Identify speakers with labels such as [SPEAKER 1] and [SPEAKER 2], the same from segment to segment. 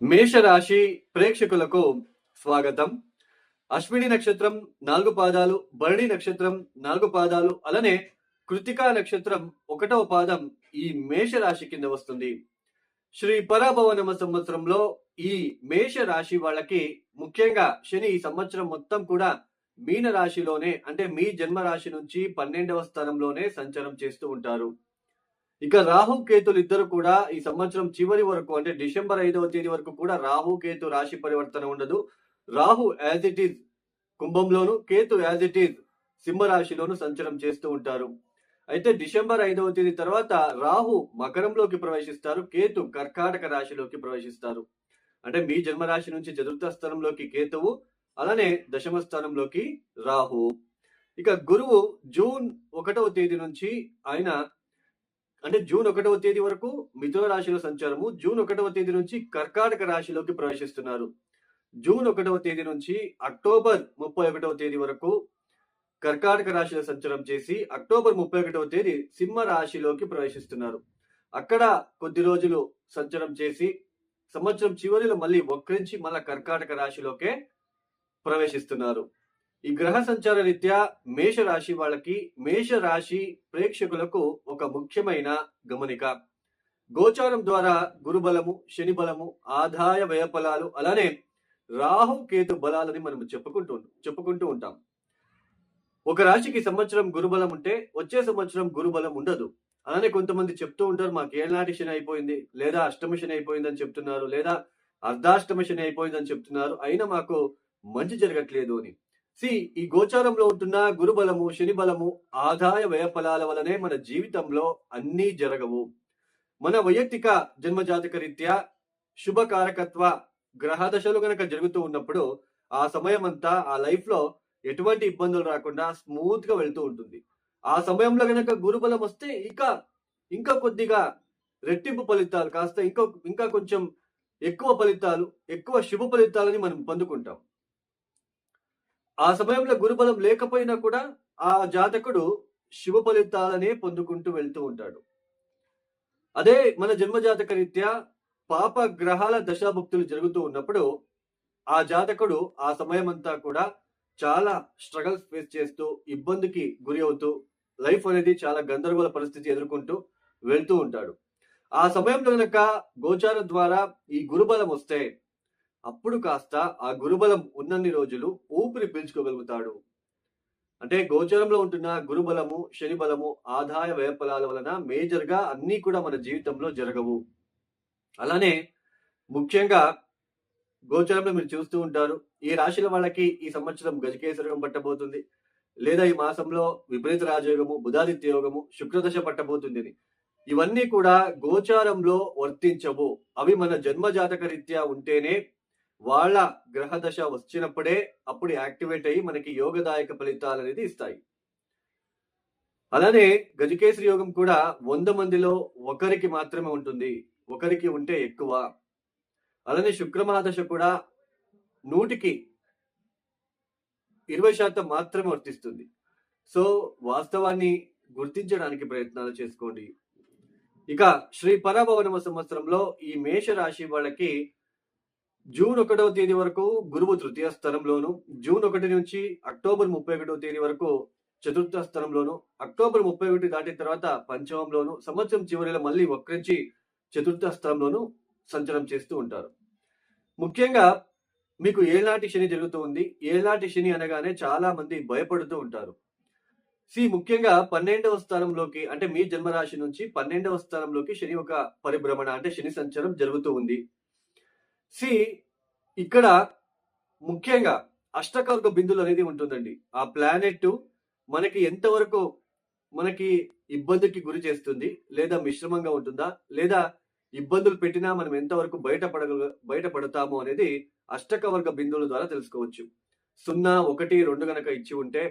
[SPEAKER 1] మేషరాశి ప్రేక్షకులకు స్వాగతం. అశ్విని నక్షత్రం 4 పాదాలు, భరణి నక్షత్రం 4 పాదాలు, అలానే కృతికా నక్షత్రం 1వ పాదం ఈ మేషరాశి కింద వస్తుంది. శ్రీ పరాభవనమ సంవత్సరంలో ఈ మేషరాశి వాళ్ళకి ముఖ్యంగా శని ఈ సంవత్సరం మొత్తం కూడా మీన రాశిలోనే, అంటే మీ జన్మ రాశి నుంచి 12వ స్థానంలోనే సంచారం చేస్తూ ఉంటారు. ఇక రాహు కేతులు ఇద్దరు కూడా ఈ సంవత్సరం చివరి వరకు, అంటే డిసెంబర్ 5వ తేదీ వరకు కూడా రాహు కేతు రాశి పరివర్తన ఉండదు. రాహు యాజ్ ఇట్ ఈజ్ కుంభంలోను, కేతు యాజ్ ఇట్ ఈజ్ సింహరాశిలోను సంచారం చేస్తూ ఉంటారు. అయితే డిసెంబర్ 5వ తేదీ తర్వాత రాహు మకరంలోకి ప్రవేశిస్తారు, కేతు కర్కాటక రాశిలోకి ప్రవేశిస్తారు. అంటే మీ జన్మరాశి నుంచి చతుర్థ స్థానంలోకి కేతువు, అలానే దశమ స్థానంలోకి రాహు. ఇక గురువు జూన్ 1వ తేదీ నుంచి ఆయన, అంటే జూన్ 1వ తేదీ వరకు మిథున రాశిలో సంచారము, జూన్ 1వ తేదీ నుంచి కర్కాటక రాశిలోకి ప్రవేశిస్తున్నారు. జూన్ 1వ తేదీ నుంచి అక్టోబర్ 31వ తేదీ వరకు కర్కాటక రాశిలో సంచారం చేసి అక్టోబర్ 31వ తేదీ సింహ రాశిలోకి ప్రవేశిస్తున్నారు. అక్కడ కొద్ది రోజులు సంచారం చేసి సంవత్సరం చివరిలో మళ్ళీ వక్రించి మళ్ళా కర్కాటక రాశిలోకే ప్రవేశిస్తున్నారు. ఈ గ్రహ సంచార రీత్యా మేషరాశి వాళ్ళకి, మేషరాశి ప్రేక్షకులకు ఒక ముఖ్యమైన గమనిక. గోచారం ద్వారా గురుబలము, శని బలము, ఆదాయ వ్యయ ఫలాలు, అలానే రాహు కేతు బలాలని మనం చెప్పుకుంటూ ఉంటాం. ఒక రాశికి సంవత్సరం గురుబలం ఉంటే వచ్చే సంవత్సరం గురుబలం ఉండదు. అలానే కొంతమంది చెప్తూ ఉంటారు, మాకు ఏళ్ళనాటి శని అయిపోయింది, లేదా అష్టమ శని అయిపోయిందని చెప్తున్నారు, లేదా అర్ధాష్టమ శని అయిపోయిందని చెప్తున్నారు, అయినా మాకు మంచి జరగట్లేదు అని. ఈ గోచారంలో ఉంటున్న గురుబలము, శని బలము, ఆదాయ వ్యయ ఫలాల వలనే మన జీవితంలో అన్నీ జరగవు. మన వైయక్తిక జన్మజాతక రీత్యా శుభకారకత్వ గ్రహ దశలు గనక జరుగుతూ ఉన్నప్పుడు ఆ సమయం అంతా ఆ లైఫ్ లో ఎటువంటి ఇబ్బందులు రాకుండా స్మూత్ గా వెళ్తూ ఉంటుంది. ఆ సమయంలో గనక గురుబలం వస్తే ఇంకా కొద్దిగా రెట్టింపు ఫలితాలు, కాస్త ఇంకా కొంచెం ఎక్కువ ఫలితాలు, ఎక్కువ శుభ ఫలితాలని మనం పొందుకుంటాం. ఆ సమయంలో గురుబలం లేకపోయినా కూడా ఆ జాతకుడు శుభ ఫలితాలనే పొందుకుంటూ వెళ్తూ ఉంటాడు. అదే మన జన్మజాతక రీత్యా పాప గ్రహాల దశాభుక్తులు జరుగుతూ ఉన్నప్పుడు ఆ జాతకుడు ఆ సమయం అంతా కూడా చాలా స్ట్రగల్స్ ఫేస్ చేస్తూ, ఇబ్బందికి గురి అవుతూ, లైఫ్ అనేది చాలా గందరగోళ పరిస్థితి ఎదుర్కొంటూ వెళ్తూ ఉంటాడు. ఆ సమయంలో కనుక గోచారం ద్వారా ఈ గురుబలం వస్తే అప్పుడు కాస్త ఆ గురుబలం ఉన్నన్ని రోజులు ఊపిరి పీల్చుకోగలుగుతాడు. అంటే గోచరంలో ఉంటున్న గురుబలము, శని బలము, ఆదాయ వ్యయ ఫలాల వలన మేజర్ గా అన్ని కూడా మన జీవితంలో జరగవు. అలానే ముఖ్యంగా గోచరంలో మీరు చూస్తూ ఉంటారు, ఈ రాశుల వాళ్ళకి ఈ సంవత్సరం గజకేసరం పట్టబోతుంది, లేదా ఈ మాసంలో విపరీత రాజయోగము, బుధాదిత్య యోగము, శుక్రదశ పట్టబోతుంది. ఇవన్నీ కూడా గోచారంలో వర్తించవు. అవి మన జన్మజాతక రీత్యా ఉంటేనే, వాళ్ళ గ్రహ దశ వచ్చినప్పుడే అప్పుడు యాక్టివేట్ అయ్యి మనకి యోగదాయక ఫలితాలు అనేది ఇస్తాయి. అలానే గజకేసరి యోగం కూడా 100 మందిలో ఒకరికి మాత్రమే ఉంటుంది, ఒకరికి ఉంటే ఎక్కువ. అలానే శుక్రమహాదశ కూడా 100కి 20% మాత్రమే వర్తిస్తుంది. సో వాస్తవాన్ని గుర్తించడానికి ప్రయత్నాలు చేసుకోండి. ఇక శ్రీ పరాభవనమ సంవత్సరంలో ఈ మేష రాశి వాళ్ళకి జూన్ 1వ తేదీ వరకు గురువు తృతీయ స్థానంలోను, జూన్ 1 నుంచి అక్టోబర్ 31వ తేదీ వరకు చతుర్థ స్థానంలోను, అక్టోబర్ 31 దాటిన తర్వాత పంచమంలోను, సంవత్సరం చివరిలో మళ్ళీ వక్రించి చతుర్థ స్థానంలోను సంచారం చేస్తూ ఉంటారు. ముఖ్యంగా మీకు ఏనాటి శని జరుగుతూ ఉంది. ఏనాటి శని అనగానే చాలా మంది భయపడుతూ ఉంటారు. ముఖ్యంగా 12వ స్థానంలోకి, అంటే మీ జన్మరాశి నుంచి 12వ స్థానంలోకి శని ఒక పరిభ్రమణ, అంటే శని సంచారం జరుగుతూ ఉంది. ఇక్కడ ముఖ్యంగా అష్టకవర్గ బిందులు అనేది ఉంటుందండి. ఆ ప్లానెట్ మనకి ఎంతవరకు మనకి ఇబ్బందికి గురి చేస్తుంది, లేదా మిశ్రమంగా ఉంటుందా, లేదా ఇబ్బందులు పెట్టినా మనం ఎంతవరకు బయటపడతాము అనేది అష్టకవర్గ బిందువుల ద్వారా తెలుసుకోవచ్చు. 0, 1, 2 గనక ఇచ్చి ఉంటే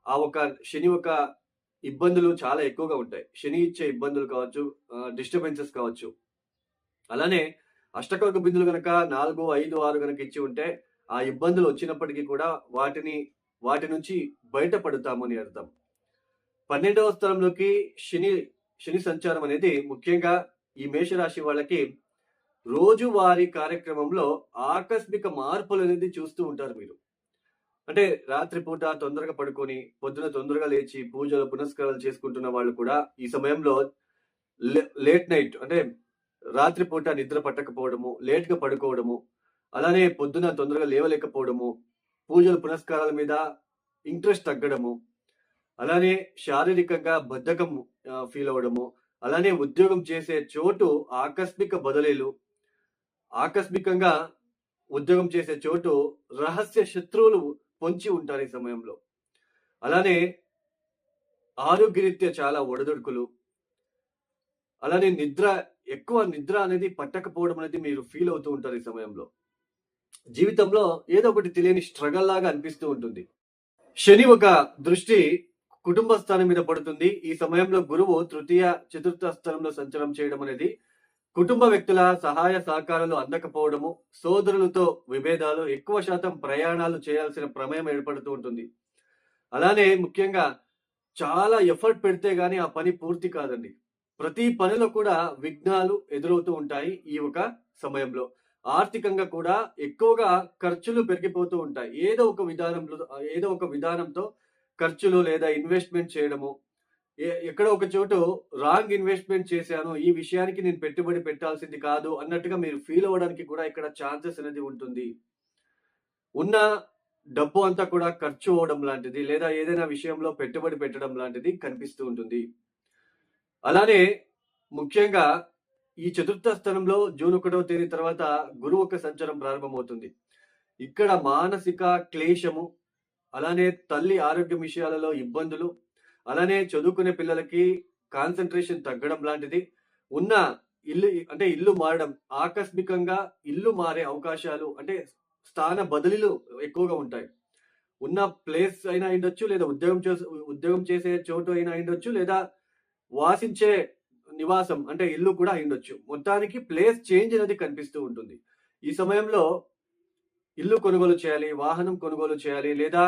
[SPEAKER 1] ఆ ఒక శని ఒక ఇబ్బందులు చాలా ఎక్కువగా ఉంటాయి. శని ఇచ్చే ఇబ్బందులు కావచ్చు, డిస్టర్బెన్సెస్ కావచ్చు. అలానే అష్టకవర్గ బిందులు గనక 4, 5, 6 గనక ఇచ్చి ఉంటే ఆ ఇబ్బందులు వచ్చినప్పటికీ కూడా వాటి నుంచి బయటపడతామని అర్థం. 12వ స్థానంలోకి శని సంచారం అనేది ముఖ్యంగా ఈ మేషరాశి వాళ్ళకి రోజువారీ కార్యక్రమంలో ఆకస్మిక మార్పులు అనేది చూస్తూ ఉంటారు మీరు. అంటే రాత్రిపూట తొందరగా పడుకొని, పొద్దున తొందరగా లేచి పూజలు, పునస్కారాలు చేసుకుంటున్న వాళ్ళు కూడా ఈ సమయంలో లేట్ నైట్ అంటే రాత్రిపూట నిద్ర పట్టకపోవడము, లేట్‌గా పడుకోవడము, అలానే పొద్దున తొందరగా లేవలేకపోవడము, పూజలు పునస్కారాల మీద ఇంట్రెస్ట్ తగ్గడము, అలానే శారీరకంగా బద్ధకం ఫీల్ అవ్వడము, అలానే ఉద్యోగం చేసే చోటు ఆకస్మిక బదిలీలు, ఆకస్మికంగా ఉద్యోగం చేసే చోటు రహస్య శత్రువులు పొంచి ఉంటారు ఈ సమయంలో. అలానే ఆరోగ్యరీత్యా చాలా ఒడిదుడుకులు, అలానే ఎక్కువ నిద్ర అనేది పట్టకపోవడం అనేది మీరు ఫీల్ అవుతూ ఉంటారు ఈ సమయంలో. జీవితంలో ఏదో ఒకటి తెలియని స్ట్రగల్ లాగా అనిపిస్తూ ఉంటుంది. శని ఒక దృష్టి కుటుంబ స్థానం మీద పడుతుంది. ఈ సమయంలో గురువు తృతీయ, చతుర్థ స్థలంలో సంచారం చేయడం అనేది కుటుంబ వ్యక్తుల సహాయ సహకారాలు అందకపోవడము, సోదరులతో విభేదాలు, ఎక్కువ శాతం ప్రయాణాలు చేయాల్సిన ప్రమేయం ఏర్పడుతూ ఉంటుంది. అలానే ముఖ్యంగా చాలా ఎఫర్ట్ పెడితే గానీ ఆ పని పూర్తి కాదండి. ప్రతి పనిలో కూడా విఘ్నాలు ఎదురవుతూ ఉంటాయి ఈ ఒక సమయంలో. ఆర్థికంగా కూడా ఎక్కువగా ఖర్చులు పెరిగిపోతూ ఉంటాయి. ఏదో ఒక విధానంతో ఖర్చులు లేదా ఇన్వెస్ట్‌మెంట్ చేయడము, ఎక్కడో ఒక చోటు రాంగ్ ఇన్వెస్ట్‌మెంట్ చేశాను. ఈ విషయానికి నేను పెట్టుబడి పెట్టాల్సింది కాదు అన్నట్టుగా మీరు ఫీల్ అవ్వడానికి కూడా ఇక్కడ ఛాన్సెస్ అనేది ఉంటుంది. ఉన్న డబ్బు అంతా కూడా ఖర్చు అవ్వడం లాంటిది లేదా ఏదైనా విషయంలో పెట్టుబడి పెట్టడం లాంటిది కనిపిస్తూ ఉంటుంది. అలానే ముఖ్యంగా ఈ చతుర్థ స్థానంలో జూన్ 1వ తేదీ తర్వాత గురువు యొక్క సంచారం ప్రారంభమవుతుంది. ఇక్కడ మానసిక క్లేశము, అలానే తల్లి ఆరోగ్యం విషయాలలో ఇబ్బందులు, అలానే చదువుకునే పిల్లలకి కాన్సంట్రేషన్ తగ్గడం లాంటిది, ఉన్న ఇల్లు మారడం, ఆకస్మికంగా ఇల్లు మారే అవకాశాలు అంటే స్థాన బదిలీలు ఎక్కువగా ఉంటాయి. ఉన్న ప్లేస్ అయినా అయ్యుండొచ్చు, లేదా ఉద్యోగం చేసే చోటు అయినా అయ్యుండొచ్చు, లేదా వాసించే నివాసం అంటే ఇల్లు కూడా అయ్యుండొచ్చు. మొత్తానికి ప్లేస్ చేంజ్ అనేది కనిపిస్తూ ఉంటుంది. ఈ సమయంలో ఇల్లు కొనుగోలు చేయాలి, వాహనం కొనుగోలు చేయాలి, లేదా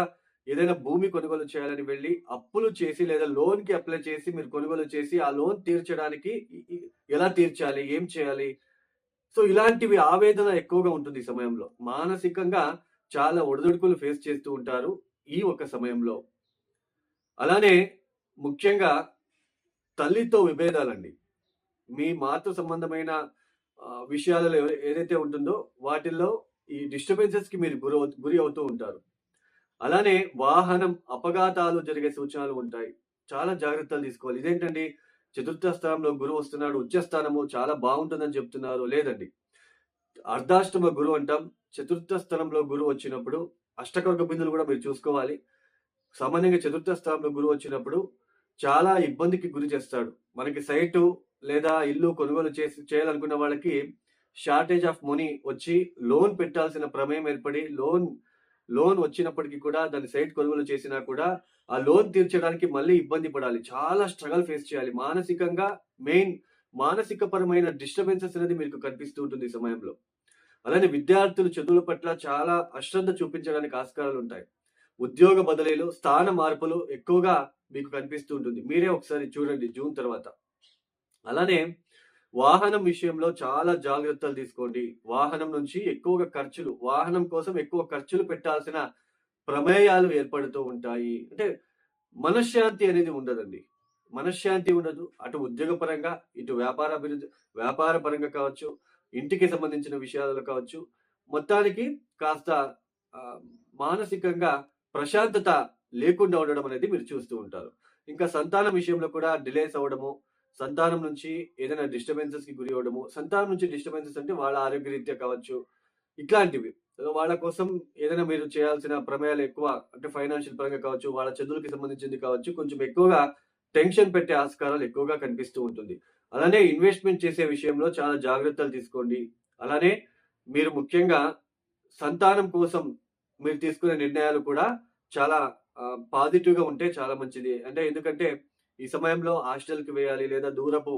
[SPEAKER 1] ఏదైనా భూమి కొనుగోలు చేయాలని వెళ్లి అప్పులు చేసి లేదా లోన్‌కి అప్లై చేసి మీరు కొనుగోలు చేసి ఆ లోన్ తీర్చడానికి ఎలా తీర్చాలి? ఏం చేయాలి? సో, ఇలాంటివి ఆవేదన ఎక్కువగా ఉంటుంది ఈ సమయంలో. మానసికంగా చాలా ఒడిదుడుకులు ఫేస్ చేస్తూ ఉంటారు ఈ ఒక సమయంలో. అలానే ముఖ్యంగా తల్లితో విభేదాలండి. మీ మాతృ సంబంధమైన విషయాలలో ఏదైతే ఉంటుందో వాటిల్లో ఈ డిస్టర్బెన్సెస్‌కి మీరు గురి అవుతూ ఉంటారు. అలానే వాహనం అపఘాతాలు జరిగే సూచనలు ఉంటాయి. చాలా జాగ్రత్తలు తీసుకోవాలి. ఇదేంటండి చతుర్థ స్థానంలో గురువు వస్తున్నాడు, ఉచ్చ స్థానము చాలా బాగుంటుందని చెప్తున్నారు. లేదండి. అర్ధాష్టమ గురువు అంటాం. చతుర్థ స్థానంలో గురువు వచ్చినప్పుడు అష్టకవర్గ బిందువులు కూడా మీరు చూసుకోవాలి. సామాన్యంగా చతుర్థ స్థానంలో గురువు వచ్చినప్పుడు చాలా ఇబ్బందికి గురి చేస్తాడు. మనకి సైటు లేదా ఇల్లు కొనుగోలు చేయాలనుకున్న వాళ్ళకి షార్టేజ్ ఆఫ్ మనీ వచ్చి లోన్ పెట్టాల్సిన ప్రమేయం ఏర్పడి లోన్ వచ్చినప్పటికీ కూడా దాన్ని సైట్ కొనుగోలు చేసినా కూడా ఆ లోన్ తీర్చడానికి మళ్ళీ ఇబ్బంది పడాలి. చాలా స్ట్రగల్ ఫేస్ చేయాలి. మానసికంగా మానసిక పరమైన డిస్టర్బెన్సెస్ అనేది మీకు కనిపిస్తూ ఉంటుంది ఈ సమయంలో. అలానే విద్యార్థులు చదువుల పట్ల చాలా అశ్రద్ధ చూపించడానికి ఆస్కారాలు ఉంటాయి. ఉద్యోగ బదిలీలు, స్థాన మార్పులు ఎక్కువగా మీకు కనిపిస్తూ ఉంటుంది. మీరే ఒకసారి చూడండి జూన్ తర్వాత. అలానే వాహనం విషయంలో చాలా జాగ్రత్తలు తీసుకోండి. వాహనం నుంచి వాహనం కోసం ఎక్కువ ఖర్చులు పెట్టాల్సిన ప్రమేయాలు ఏర్పడుతూ ఉంటాయి. అంటే మనశ్శాంతి అనేది ఉండదండి. మనశ్శాంతి ఉండదు. అటు ఉద్యోగపరంగా, ఇటు వ్యాపార పరంగా కావచ్చు, ఇంటికి సంబంధించిన విషయాలలో కావచ్చు. మొత్తానికి కాస్త మానసికంగా ప్రశాంతత లేకుండా ఉండడం అనేది మీరు చూస్తూ ఉంటారు. ఇంకా సంతానం విషయంలో కూడా డిలేస్ అవ్వడము, సంతానం నుంచి ఏదైనా డిస్టర్బెన్సెస్‌కి గురి అవ్వడము, సంతానం నుంచి డిస్టర్బెన్సెస్ అంటే వాళ్ళ ఆరోగ్యరీత్యా కావచ్చు, ఇట్లాంటివి. వాళ్ళ కోసం ఏదైనా మీరు చేయాల్సిన ప్రమేయాలు ఎక్కువ అంటే ఫైనాన్షియల్ పరంగా కావచ్చు, వాళ్ళ చదువులకి సంబంధించింది కావచ్చు, కొంచెం ఎక్కువగా టెన్షన్ పెట్టే ఆస్కారాలు ఎక్కువగా కనిపిస్తూ ఉంటుంది. అలానే ఇన్వెస్ట్‌మెంట్ చేసే విషయంలో చాలా జాగ్రత్తలు తీసుకోండి. అలానే మీరు ముఖ్యంగా సంతానం కోసం మీరు తీసుకునే నిర్ణయాలు కూడా చాలా పాజిటివ్‌గా ఉంటే చాలా మంచిది. అంటే ఎందుకంటే ఈ సమయంలో హాస్టల్‌కి వేయాలి లేదా దూరపు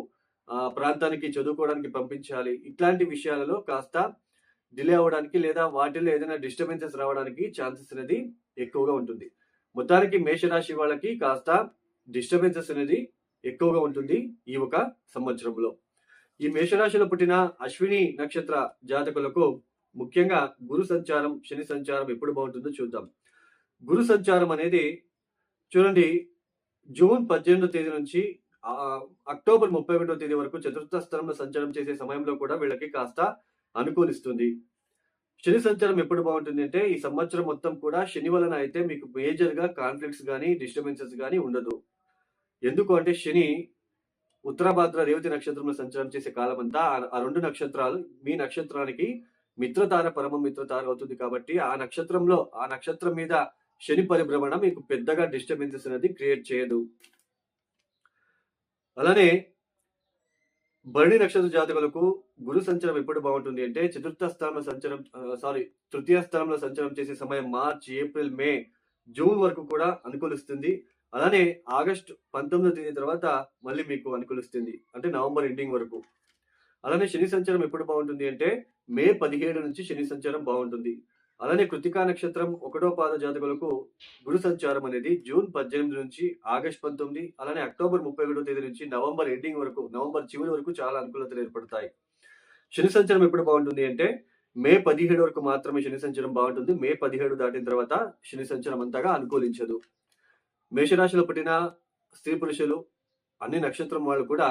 [SPEAKER 1] ప్రాంతానికి చదువుకోవడానికి పంపించాలి. ఇట్లాంటి విషయాలలో కాస్త డిలే అవ్వడానికి లేదా వాటిల్లో ఏదైనా డిస్టర్బెన్సెస్ రావడానికి ఛాన్సెస్ అనేది ఎక్కువగా ఉంటుంది. మొత్తానికి మేషరాశి వాళ్ళకి కాస్త డిస్టర్బెన్సెస్ అనేది ఎక్కువగా ఉంటుంది ఈ ఒక సంవత్సరంలో. ఈ మేషరాశిలో పుట్టిన అశ్విని నక్షత్ర జాతకులకు ముఖ్యంగా గురు సంచారం, శని సంచారం ఎప్పుడు బాగుంటుందో చూద్దాం. గురు సంచారం అనేది చూడండి, జూన్ 18వ తేదీ నుంచి అక్టోబర్ 31వ తేదీ వరకు చతుర్థ స్థలంలో సంచారం చేసే సమయంలో కూడా వీళ్ళకి కాస్త అనుకూలిస్తుంది. శని సంచారం ఎప్పుడు బాగుంటుంది అంటే ఈ సంవత్సరం మొత్తం కూడా శని వలన అయితే మీకు మేజర్ గా కాన్ఫ్లిక్ట్స్ కానీ డిస్టర్బెన్సెస్ కానీ ఉండదు. ఎందుకు అంటే శని ఉత్తరాభాద్ర రేవతి నక్షత్రంలో సంచారం చేసే కాలం అంతా ఆ రెండు నక్షత్రాలు మీ నక్షత్రానికి మిత్రతార పరమ మిత్రతార అవుతుంది కాబట్టి ఆ నక్షత్రం మీద శని పరిభ్రమణ మీకు పెద్దగా డిస్టర్బెన్సెస్ అనేది క్రియేట్ చేయదు. అలానే భరణి నక్షత్ర జాతకులకు గురు సంచారం ఎప్పుడు బాగుంటుంది అంటే చతుర్థ స్థానంలో తృతీయ స్థానంలో సంచారం చేసే సమయం మార్చ్, ఏప్రిల్, మే, జూన్ వరకు కూడా అనుకూలిస్తుంది. అలానే ఆగస్టు 19వ తేదీ తర్వాత మళ్ళీ మీకు అనుకూలిస్తుంది, అంటే నవంబర్ ఎండింగ్ వరకు. అలానే శని సంచారం ఎప్పుడు బాగుంటుంది అంటే మే 17 నుంచి శని సంచారం బాగుంటుంది. అలానే కృతికా నక్షత్రం 1వ పాద జాతకులకు గురు సంచారం అనేది జూన్ 18 నుంచి ఆగస్ట్ 19, అలానే అక్టోబర్ 31వ తేదీ నుంచి నవంబర్ ఎండింగ్ వరకు, నవంబర్ చివరి వరకు చాలా అనుకూలతలు ఏర్పడతాయి. శని సంచారం ఎప్పుడు బాగుంటుంది అంటే మే 17 వరకు మాత్రమే శని సంచారం బాగుంటుంది. మే 17 దాటిన తర్వాత శని సంచారం అంతగా అనుకూలించదు. మేషరాశిలో పుట్టిన స్త్రీ పురుషులు అన్ని నక్షత్రం వాళ్ళు కూడా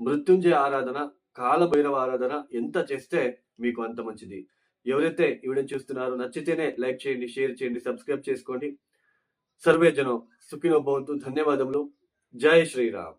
[SPEAKER 1] మృత్యుంజయ ఆరాధన, కాలభైరవ ఆరాధన ఎంత చేస్తే మీకు అంత మంచిది. ఎవరైతే ఈ వీడియో చూస్తున్నారో నచ్చితేనే లైక్ చేయండి, షేర్ చేయండి, సబ్స్క్రైబ్ చేసుకోండి. సర్వే జనం సుఖినో భవంతు. ధన్యవాదములు. జై శ్రీరామ్.